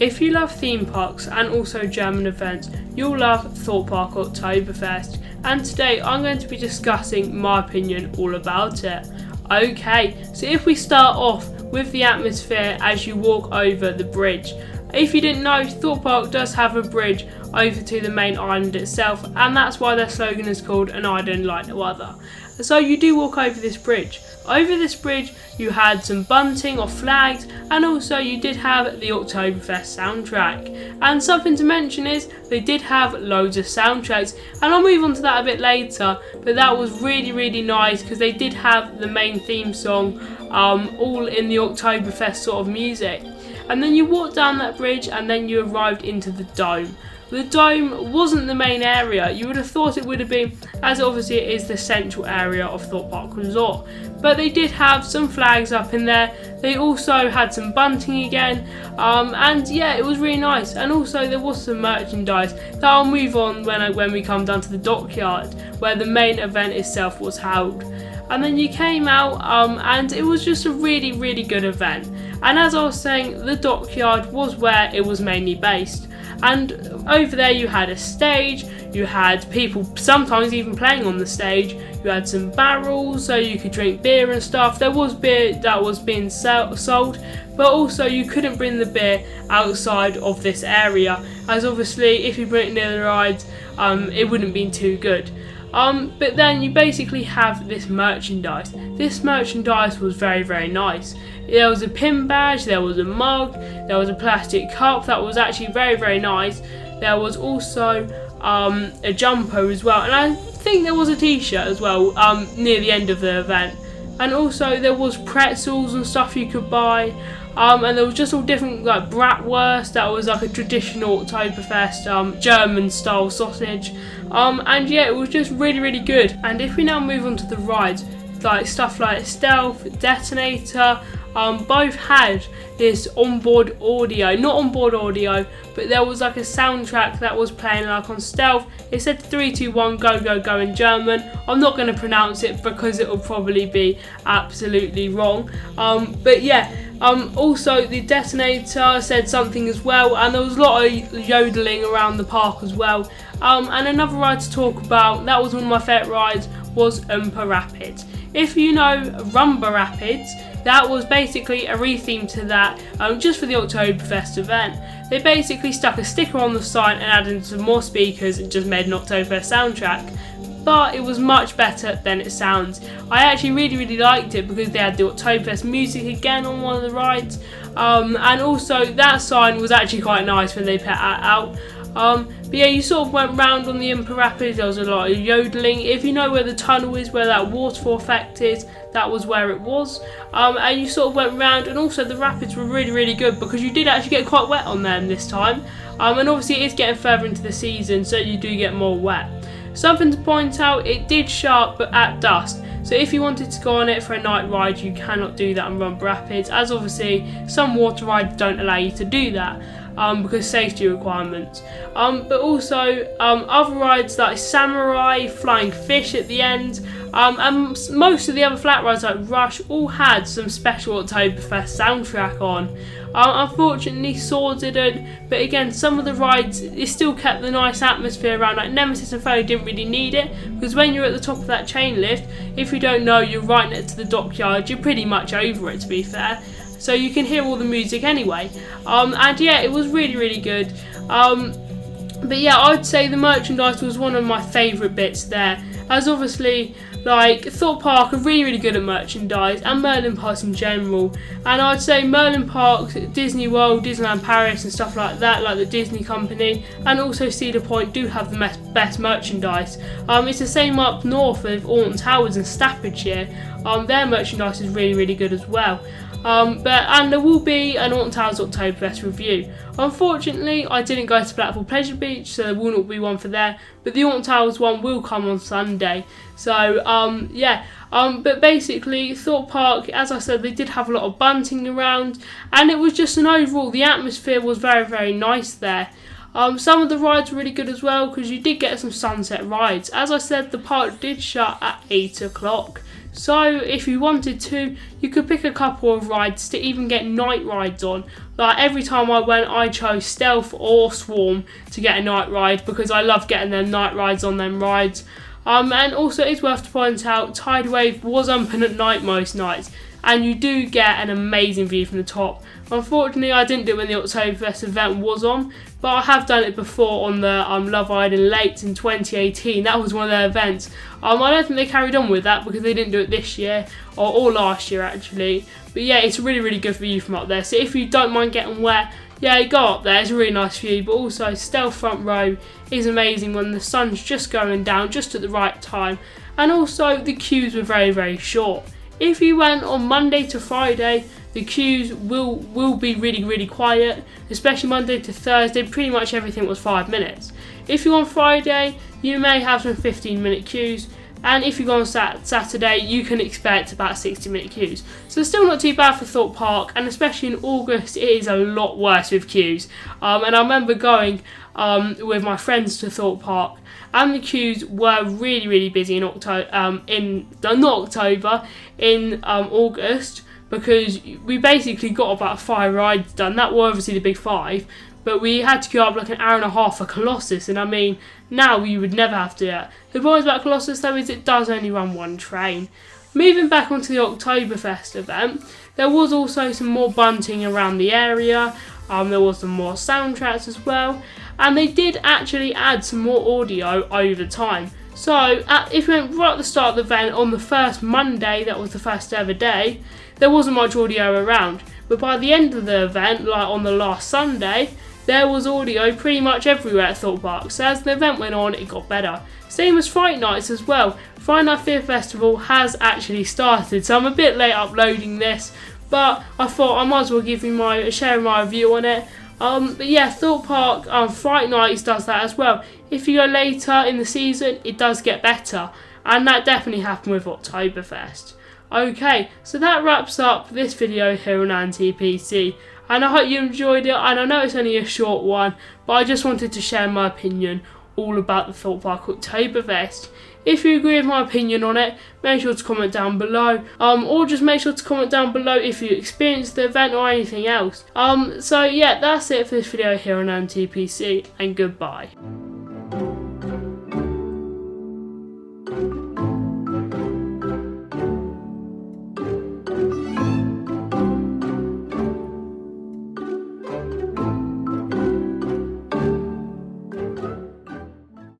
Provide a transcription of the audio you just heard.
If you love theme parks and also German events, you'll love Thorpe Park Oktoberfest, and today I'm going to be discussing my opinion all about it. Okay, so if we start off with the atmosphere as you walk over the bridge. If you didn't know, Thorpe Park does have a bridge over to the main island itself, and that's why their slogan is called "An Island Like No Other." So you do walk over this bridge. Over this bridge you had some bunting or flags, and also you did have the Oktoberfest soundtrack. And something to mention is they did have loads of soundtracks, and I'll move on to that a bit later, but that was really nice because they did have the main theme song all in the Oktoberfest sort of music. And then you walked down that bridge and then you arrived into the dome. The dome wasn't the main area. You would have thought it would have been, as obviously it is the central area of Thorpe Park Resort. But they did have some flags up in there. They also had some bunting again. And yeah, it was really nice. And also there was some merchandise that I'll move on when we come down to the dockyard, where the main event itself was held. And then you came out and it was just a really good event. And as I was saying, the dockyard was where it was mainly based. And over there you had a stage, you had people sometimes even playing on the stage, you had some barrels so you could drink beer and stuff. There was beer that was being sold, but also you couldn't bring the beer outside of this area, as obviously if you bring it near the rides, it wouldn't be too good. But then you basically have this merchandise. This merchandise was very nice. There was a pin badge, there was a mug, there was a plastic cup that was actually very nice. There was also a jumper as well, and I think there was a t-shirt as well near the end of the event. And also there was pretzels and stuff you could buy. And there was just all different like bratwurst, that was like a traditional Oktoberfest German style sausage. And yeah, it was just really good. And if we now move on to the rides, like stuff like Stealth, Detonator, both had this onboard audio, not onboard audio, but there was like a soundtrack that was playing like on Stealth. It said 3, 2, 1, go in German. I'm not going to pronounce it because it will probably be absolutely wrong. But yeah, also the Detonator said something as well, and there was a lot of yodeling around the park as well. And another ride to talk about, that was one of my favourite rides, was Umpa Rapids. If you know Rumba Rapids, that was basically a retheme to that, just for the Oktoberfest event. They basically stuck a sticker on the sign and added some more speakers and just made an Oktoberfest soundtrack. But it was much better than it sounds. I actually really liked it because they had the Oktoberfest music again on one of the rides. And also that sign was actually quite nice when they put that out. But yeah, you sort of went round on the Umpa Rapids, there was a lot of yodeling. If you know where the tunnel is, where that waterfall effect is, that was where it was. And you sort of went round, and also the rapids were really good because you did actually get quite wet on them this time. And obviously it is getting further into the season, so you do get more wet. Something to point out, it did shut but at dusk. So if you wanted to go on it for a night ride, you cannot do that on Rumba Rapids, as obviously some water rides don't allow you to do that. Because safety requirements. But also other rides like Samurai, Flying Fish at the end, and most of the other flat rides like Rush all had some special Oktoberfest soundtrack on. Unfortunately Saw didn't, but again some of the rides, it still kept the nice atmosphere around. Like Nemesis and Folly didn't really need it, because when you're at the top of that chain lift, if you don't know you're right next to the dockyard, you're pretty much over it, to be fair. So you can hear all the music anyway. And yeah, it was really good. But yeah, I'd say the merchandise was one of my favourite bits there, as obviously like Thorpe Park are really good at merchandise, and Merlin Parks in general. And I'd say Merlin Parks, Disney World, Disneyland Paris and stuff like that, like the Disney company, and also Cedar Point do have the best merchandise. It's the same up north with Alton Towers and Staffordshire. Their merchandise is really good as well. And there will be an Alton Towers Oktoberfest review. Unfortunately, I didn't go to Blackpool Pleasure Beach, so there will not be one for there, but the Alton Towers one will come on Sunday. So yeah, but basically Thorpe Park, as I said, they did have a lot of bunting around, and it was just an overall, the atmosphere was very nice there. Some of the rides were really good as well because you did get some sunset rides. As I said, the park did shut at 8 o'clock. So if you wanted to, you could pick a couple of rides to even get night rides on. Like every time I went, I chose Stealth or Swarm to get a night ride because I love getting them night rides on them rides. And also it's worth to point out, Tidal Wave was open at night most nights, and you do get an amazing view from the top. Unfortunately, I didn't do it when the Oktoberfest event was on, but I have done it before on the Love Island Lakes in 2018. That was one of their events. I don't think they carried on with that because they didn't do it this year, or last year actually. But yeah, it's a really, really good view from up there. So if you don't mind getting wet, yeah, go up there, it's a really nice view. But also, Stealth Front Row is amazing when the sun's just going down, just at the right time. And also, the queues were very, very short. If you went on Monday to Friday, the queues will be really, really quiet, especially Monday to Thursday. Pretty much everything was 5 minutes. If you're on Friday, you may have some 15-minute queues, and if you go on Saturday, you can expect about 60-minute queues. So it's still not too bad for Thorpe Park, and especially in August, it is a lot worse with queues. And I remember going with my friends to Thorpe Park, and the queues were really, really busy in August, because we basically got about 5 rides done. That were obviously the big 5, but we had to queue up like an hour and a half for Colossus, and I mean, now you would never have to do that. The problem about Colossus though is it does only run one train. Moving back onto the Oktoberfest event, there was also some more bunting around the area, there was some more soundtracks as well, and they did actually add some more audio over time. So, if you went right at the start of the event, on the first Monday, that was the first ever day, there wasn't much audio around. But by the end of the event, like on the last Sunday, there was audio pretty much everywhere at Thorpe Park. So as the event went on, it got better. Same as Fright Nights as well. Fright Night Fear Festival has actually started, so I'm a bit late uploading this, but I thought I might as well share my review on it. But yeah, Thorpe Park Fright Nights does that as well. If you go later in the season, it does get better, and that definitely happened with Oktoberfest. Okay, so that wraps up this video here on NTPC, and I hope you enjoyed it. And I know it's only a short one, but I just wanted to share my opinion all about the Thorpe Park Oktoberfest. If you agree with my opinion on it, make sure to comment down below, or just make sure to comment down below if you experienced the event or anything else. So yeah, that's it for this video here on NTPC, and goodbye.